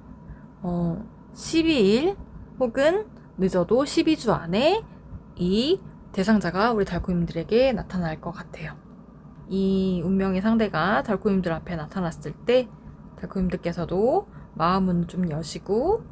12일 혹은 늦어도 12주 안에 이 대상자가 우리 달콤님들에게 나타날 것 같아요. 이 운명의 상대가 달콤님들 앞에 나타났을 때 달콤님들께서도 마음은 좀 여시고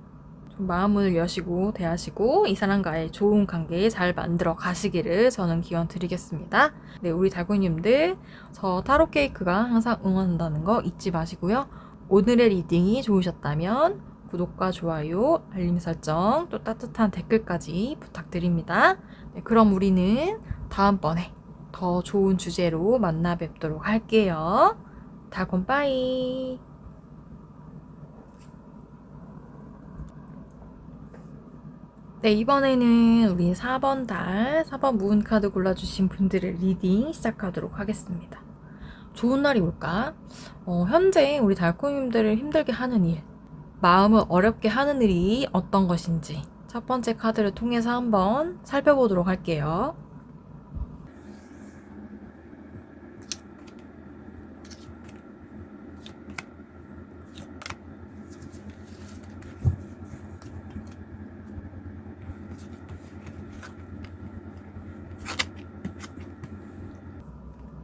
마음을 여시고 대하시고 이 사람과의 좋은 관계 잘 만들어 가시기를 저는 기원 드리겠습니다. 네, 우리 달콤님들 저 타로 케이크가 항상 응원한다는 거 잊지 마시고요. 오늘의 리딩이 좋으셨다면 구독과 좋아요, 알림 설정, 또 따뜻한 댓글까지 부탁드립니다. 네, 그럼 우리는 다음번에 더 좋은 주제로 만나 뵙도록 할게요. 달콤 빠이. 네, 이번에는 우리 4번 달, 4번 문 카드 골라주신 분들의 리딩 시작하도록 하겠습니다. 좋은 날이 올까? 현재 우리 달콤님들을 힘들게 하는 일, 마음을 어렵게 하는 일이 어떤 것인지 첫 번째 카드를 통해서 한번 살펴보도록 할게요.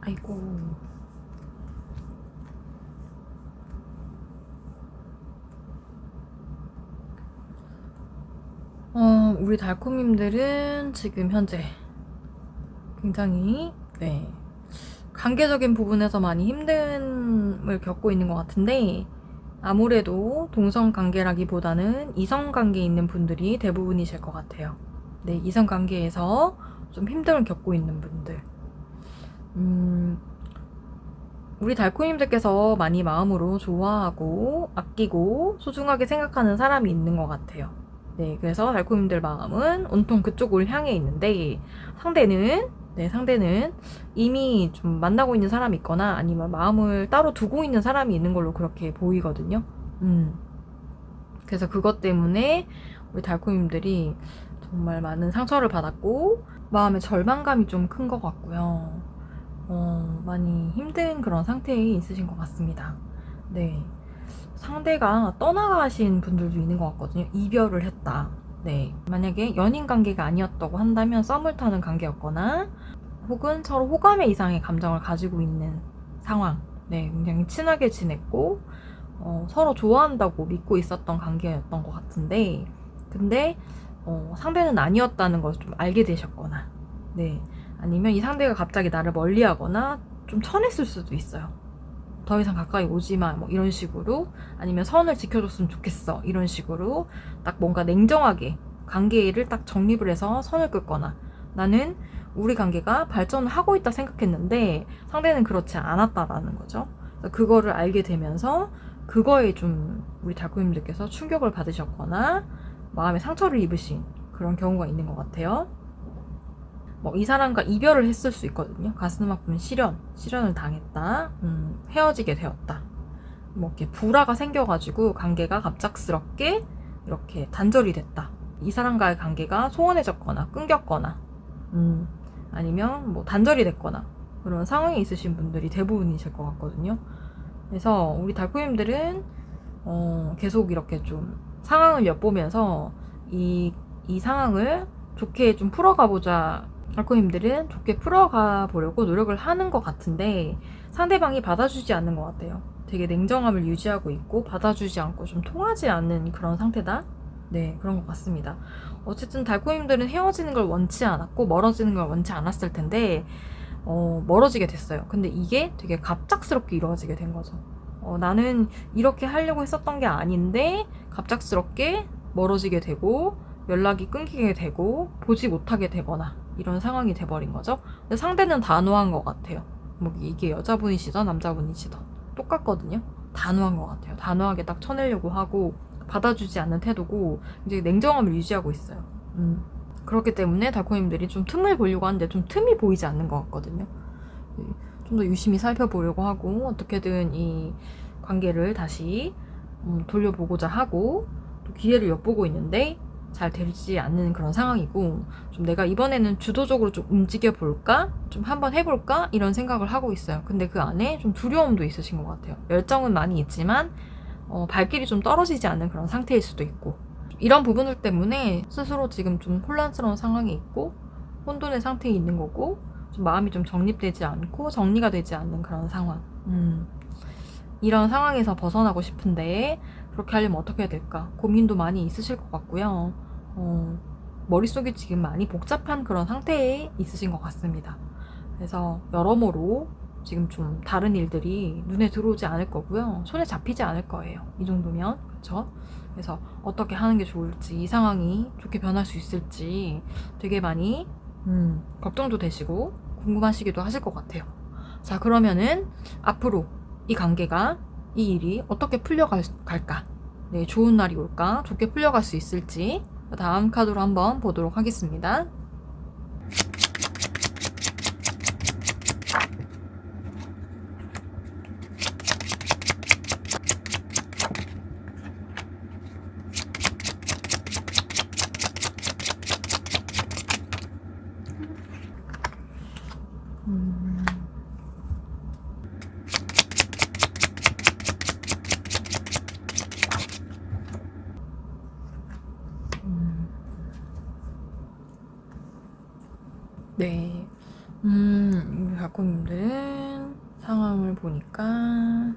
아이고. 우리 달콤님들은 지금 현재 굉장히 관계적인 부분에서 많이 힘듦을 겪고 있는 것 같은데 아무래도 동성관계라기보다는 이성관계에 있는 분들이 대부분이실 것 같아요. 네, 이성관계에서 좀 힘듦을 겪고 있는 분들. 우리 달콤님들께서 많이 마음으로 좋아하고 아끼고 소중하게 생각하는 사람이 있는 것 같아요. 네, 그래서 달콤님들 마음은 온통 그쪽을 향해 있는데 상대는 이미 좀 만나고 있는 사람이 있거나 아니면 마음을 따로 두고 있는 사람이 있는 걸로 그렇게 보이거든요. 그래서 그것 때문에 우리 달콤님들이 정말 많은 상처를 받았고 마음의 절망감이 좀 큰 것 같고요. 많이 힘든 그런 상태에 있으신 것 같습니다. 네. 상대가 떠나가신 분들도 있는 것 같거든요. 이별을 했다. 네. 만약에 연인 관계가 아니었다고 한다면 썸을 타는 관계였거나 혹은 서로 호감의 이상의 감정을 가지고 있는 상황. 네. 굉장히 친하게 지냈고 서로 좋아한다고 믿고 있었던 관계였던 것 같은데 근데 상대는 아니었다는 걸 좀 알게 되셨거나 네. 아니면 이 상대가 갑자기 나를 멀리하거나 좀 쳐냈을 수도 있어요. 더 이상 가까이 오지마 뭐 이런 식으로 아니면 선을 지켜줬으면 좋겠어 이런 식으로 딱 뭔가 냉정하게 관계를 딱 정립을 해서 선을 긋거나 나는 우리 관계가 발전을 하고 있다 생각했는데 상대는 그렇지 않았다라는 거죠. 그래서 그거를 알게 되면서 그거에 좀 우리 달콤님들께서 충격을 받으셨거나 마음에 상처를 입으신 그런 경우가 있는 것 같아요. 뭐 이 사람과 이별을 했을 수 있거든요. 가슴 아픈 실연을 당했다. 헤어지게 되었다. 뭐 이렇게 불화가 생겨가지고 관계가 갑작스럽게 이렇게 단절이 됐다. 이 사람과의 관계가 소원해졌거나 끊겼거나, 아니면 뭐 단절이 됐거나 그런 상황이 있으신 분들이 대부분이실 것 같거든요. 그래서 우리 달콤님들은 계속 이렇게 좀 상황을 엿보면서 이 상황을 좋게 좀 풀어가보자. 달콤님들은 좋게 풀어가 보려고 노력을 하는 것 같은데 상대방이 받아주지 않는 것 같아요. 되게 냉정함을 유지하고 있고 받아주지 않고 좀 통하지 않는 그런 상태다. 네, 그런 것 같습니다. 어쨌든 달콤님들은 헤어지는 걸 원치 않았고 멀어지는 걸 원치 않았을 텐데 멀어지게 됐어요. 근데 이게 되게 갑작스럽게 이루어지게 된 거죠. 나는 이렇게 하려고 했었던 게 아닌데 갑작스럽게 멀어지게 되고 연락이 끊기게 되고 보지 못하게 되거나 이런 상황이 돼버린 거죠. 근데 상대는 단호한 것 같아요. 뭐 이게 여자분이시던 남자분이시던 똑같거든요. 단호한 것 같아요. 단호하게 딱 쳐내려고 하고 받아주지 않는 태도고 이제 냉정함을 유지하고 있어요. 그렇기 때문에 달콤님들이 좀 틈을 보려고 하는데 좀 틈이 보이지 않는 것 같거든요. 좀 더 유심히 살펴보려고 하고 어떻게든 이 관계를 다시 돌려보고자 하고 또 기회를 엿보고 있는데 잘 되지 않는 그런 상황이고 좀 내가 이번에는 주도적으로 좀 움직여 볼까? 좀 한번 해볼까? 이런 생각을 하고 있어요. 근데 그 안에 좀 두려움도 있으신 것 같아요. 열정은 많이 있지만 발길이 좀 떨어지지 않는 그런 상태일 수도 있고 이런 부분들 때문에 스스로 지금 좀 혼란스러운 상황이 있고 혼돈의 상태에 있는 거고 좀 마음이 좀 정립되지 않고 정리가 되지 않는 그런 상황. 이런 상황에서 벗어나고 싶은데 그렇게 하려면 어떻게 해야 될까? 고민도 많이 있으실 것 같고요. 머릿속이 지금 많이 복잡한 그런 상태에 있으신 것 같습니다. 그래서 여러모로 지금 좀 다른 일들이 눈에 들어오지 않을 거고요. 손에 잡히지 않을 거예요. 이 정도면. 그쵸? 그래서 어떻게 하는 게 좋을지, 이 상황이 좋게 변할 수 있을지 되게 많이 걱정도 되시고 궁금하시기도 하실 것 같아요. 자, 그러면은 앞으로 이 관계가, 이 일이 어떻게 풀려갈까? 네, 좋은 날이 올까? 좋게 풀려갈 수 있을지 다음 카드로 한번 보도록 하겠습니다. 네. 우리 가꾸님들은 상황을 보니까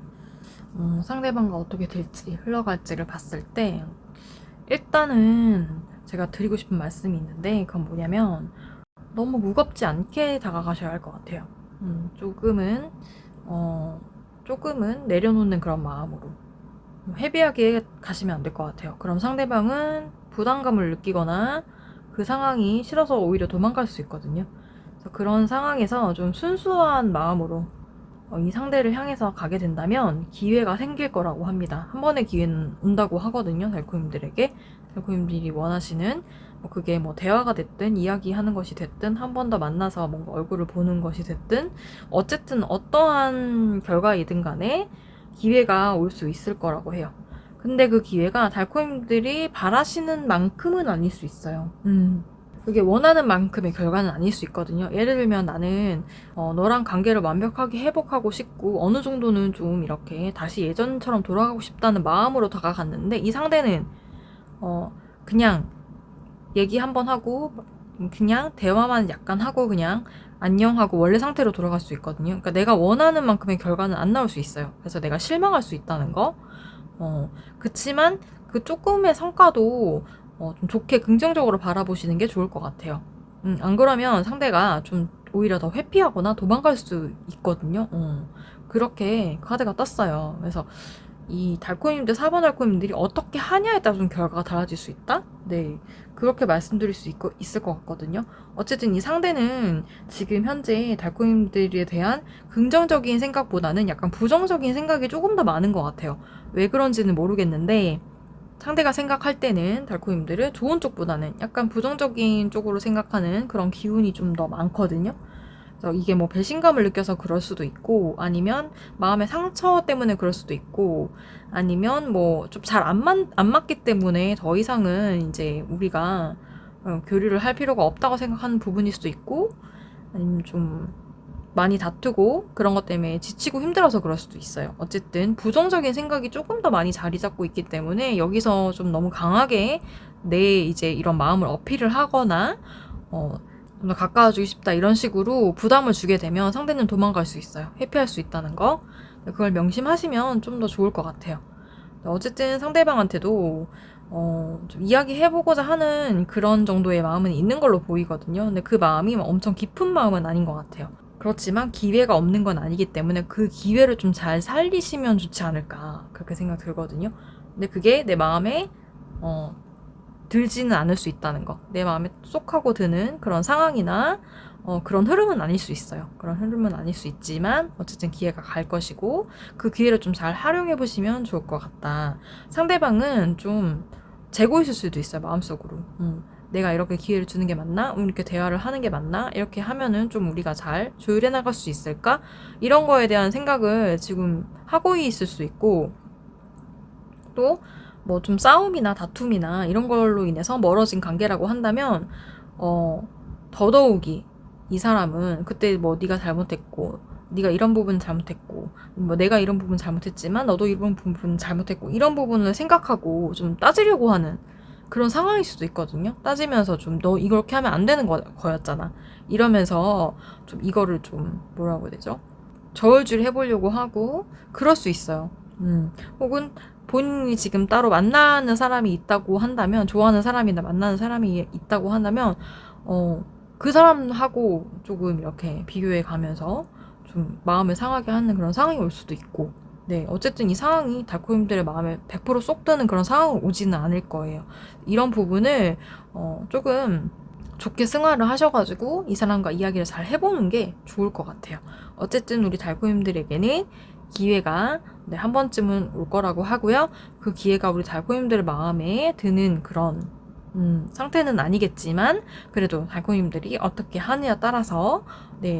상대방과 어떻게 될지 흘러갈지를 봤을 때 일단은 제가 드리고 싶은 말씀이 있는데 그건 뭐냐면 너무 무겁지 않게 다가가셔야 할 것 같아요. 조금은 내려놓는 그런 마음으로 헤비하게 가시면 안 될 것 같아요. 그럼 상대방은 부담감을 느끼거나 그 상황이 싫어서 오히려 도망갈 수 있거든요. 그래서 그런 상황에서 좀 순수한 마음으로 이 상대를 향해서 가게 된다면 기회가 생길 거라고 합니다. 한 번의 기회는 온다고 하거든요. 달콤님들에게. 달콤님들이 원하시는 그게 뭐 대화가 됐든 이야기하는 것이 됐든 한 번 더 만나서 뭔가 얼굴을 보는 것이 됐든 어쨌든 어떠한 결과이든 간에 기회가 올 수 있을 거라고 해요. 근데 그 기회가 달콤님들이 바라시는 만큼은 아닐 수 있어요. 그게 원하는 만큼의 결과는 아닐 수 있거든요. 예를 들면 나는 너랑 관계를 완벽하게 회복하고 싶고 어느 정도는 좀 이렇게 다시 예전처럼 돌아가고 싶다는 마음으로 다가갔는데 이 상대는 그냥 얘기 한번 하고 그냥 대화만 약간 하고 그냥 안녕하고 원래 상태로 돌아갈 수 있거든요. 그러니까 내가 원하는 만큼의 결과는 안 나올 수 있어요. 그래서 내가 실망할 수 있다는 거. 그치만 그 조금의 성과도 좀 좋게 긍정적으로 바라보시는 게 좋을 것 같아요. 안 그러면 상대가 좀 오히려 더 회피하거나 도망갈 수 있거든요. 그렇게 카드가 떴어요. 그래서 이 달코님들, 4번 달코님들이 어떻게 하냐에 따라 좀 결과가 달라질 수 있다? 네. 그렇게 말씀드릴 수 있을 것 같거든요. 어쨌든 이 상대는 지금 현재 달코님들에 대한 긍정적인 생각보다는 약간 부정적인 생각이 조금 더 많은 것 같아요. 왜 그런지는 모르겠는데, 상대가 생각할 때는 달코님들은 좋은 쪽보다는 약간 부정적인 쪽으로 생각하는 그런 기운이 좀 더 많거든요. 그래서 이게 뭐 배신감을 느껴서 그럴 수도 있고, 아니면 마음의 상처 때문에 그럴 수도 있고, 아니면 뭐 좀 잘 안 맞기 때문에 더 이상은 이제 우리가 교류를 할 필요가 없다고 생각하는 부분일 수도 있고, 아니면 좀 많이 다투고 그런 것 때문에 지치고 힘들어서 그럴 수도 있어요. 어쨌든 부정적인 생각이 조금 더 많이 자리 잡고 있기 때문에 여기서 좀 너무 강하게 내 이제 이런 마음을 어필을 하거나 좀 더 가까워지고 싶다 이런 식으로 부담을 주게 되면 상대는 도망갈 수 있어요. 회피할 수 있다는 거. 그걸 명심하시면 좀 더 좋을 것 같아요. 어쨌든 상대방한테도 좀 이야기해보고자 하는 그런 정도의 마음은 있는 걸로 보이거든요. 근데 그 마음이 엄청 깊은 마음은 아닌 것 같아요. 그렇지만 기회가 없는 건 아니기 때문에 그 기회를 좀 잘 살리시면 좋지 않을까 그렇게 생각 들거든요. 근데 그게 내 마음에 들지는 않을 수 있다는 거. 내 마음에 쏙 하고 드는 그런 상황이나 그런 흐름은 아닐 수 있어요. 그런 흐름은 아닐 수 있지만 어쨌든 기회가 갈 것이고 그 기회를 좀 잘 활용해 보시면 좋을 것 같다. 상대방은 좀 재고 있을 수도 있어요. 마음속으로. 내가 이렇게 기회를 주는 게 맞나? 이렇게 대화를 하는 게 맞나? 이렇게 하면은 좀 우리가 잘 조율해 나갈 수 있을까? 이런 거에 대한 생각을 지금 하고 있을 수 있고 또 뭐 좀 싸움이나 다툼이나 이런 걸로 인해서 멀어진 관계라고 한다면 더더욱이 이 사람은 그때 뭐 네가 잘못했고 네가 이런 부분 잘못했고 뭐 내가 이런 부분 잘못했지만 너도 이런 부분 잘못했고 이런 부분을 생각하고 좀 따지려고 하는 그런 상황일 수도 있거든요. 따지면서 좀 너 이렇게 하면 안 되는 거였잖아. 이러면서 좀 이거를 좀 뭐라고 해야 되죠? 저울질 해보려고 하고 그럴 수 있어요. 혹은 본인이 지금 따로 만나는 사람이 있다고 한다면, 좋아하는 사람이나 만나는 사람이 있다고 한다면, 그 사람하고 조금 이렇게 비교해 가면서 좀 마음을 상하게 하는 그런 상황이 올 수도 있고, 네, 어쨌든 이 상황이 달코님들의 마음에 100%쏙 드는 그런 상황은 오지는 않을 거예요. 이런 부분을, 조금 좋게 승화를 하셔가지고 이 사람과 이야기를 잘 해보는 게 좋을 것 같아요. 어쨌든 우리 달코님들에게는 기회가 한 번쯤은 올 거라고 하고요. 그 기회가 우리 달코님들 마음에 드는 그런 상태는 아니겠지만 그래도 달코님들이 어떻게 하느냐에 따라서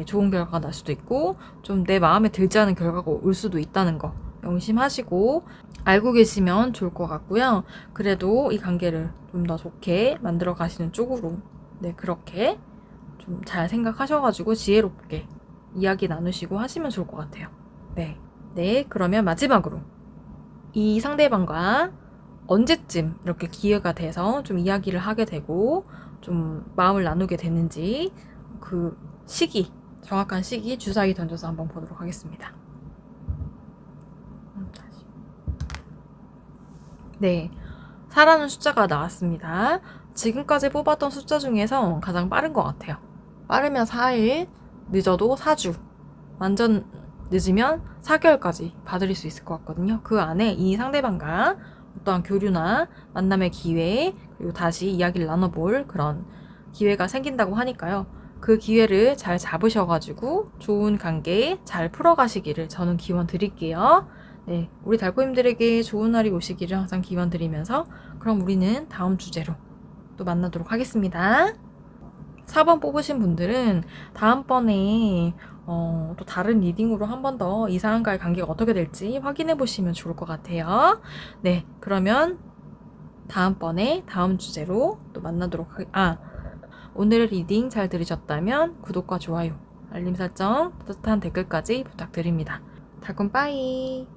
좋은 결과가 날 수도 있고 좀 내 마음에 들지 않은 결과가 올 수도 있다는 거 명심하시고 알고 계시면 좋을 것 같고요. 그래도 이 관계를 좀 더 좋게 만들어 가시는 쪽으로 그렇게 좀 잘 생각하셔가지고 지혜롭게 이야기 나누시고 하시면 좋을 것 같아요. 네, 그러면 마지막으로 이 상대방과 언제쯤 이렇게 기회가 돼서 좀 이야기를 하게 되고 좀 마음을 나누게 되는지 그 시기, 정확한 시기 주사위 던져서 한번 보도록 하겠습니다. 네, 4라는 숫자가 나왔습니다. 지금까지 뽑았던 숫자 중에서 가장 빠른 것 같아요. 빠르면 4일, 늦어도 4주, 완전 늦으면 4개월까지 봐드릴 수 있을 것 같거든요. 그 안에 이 상대방과 어떠한 교류나 만남의 기회, 그리고 다시 이야기를 나눠볼 그런 기회가 생긴다고 하니까요. 그 기회를 잘 잡으셔가지고 좋은 관계 잘 풀어가시기를 저는 기원 드릴게요. 네, 우리 달코님들에게 좋은 날이 오시기를 항상 기원 드리면서 그럼 우리는 다음 주제로 또 만나도록 하겠습니다. 4번 뽑으신 분들은 다음번에 또 다른 리딩으로 한 번 더 이 사람과의 관계가 어떻게 될지 확인해 보시면 좋을 것 같아요. 네, 그러면 다음번에 다음 주제로 또 만나도록 오늘의 리딩 잘 들으셨다면 구독과 좋아요, 알림 설정, 따뜻한 댓글까지 부탁드립니다. 달콤 빠이!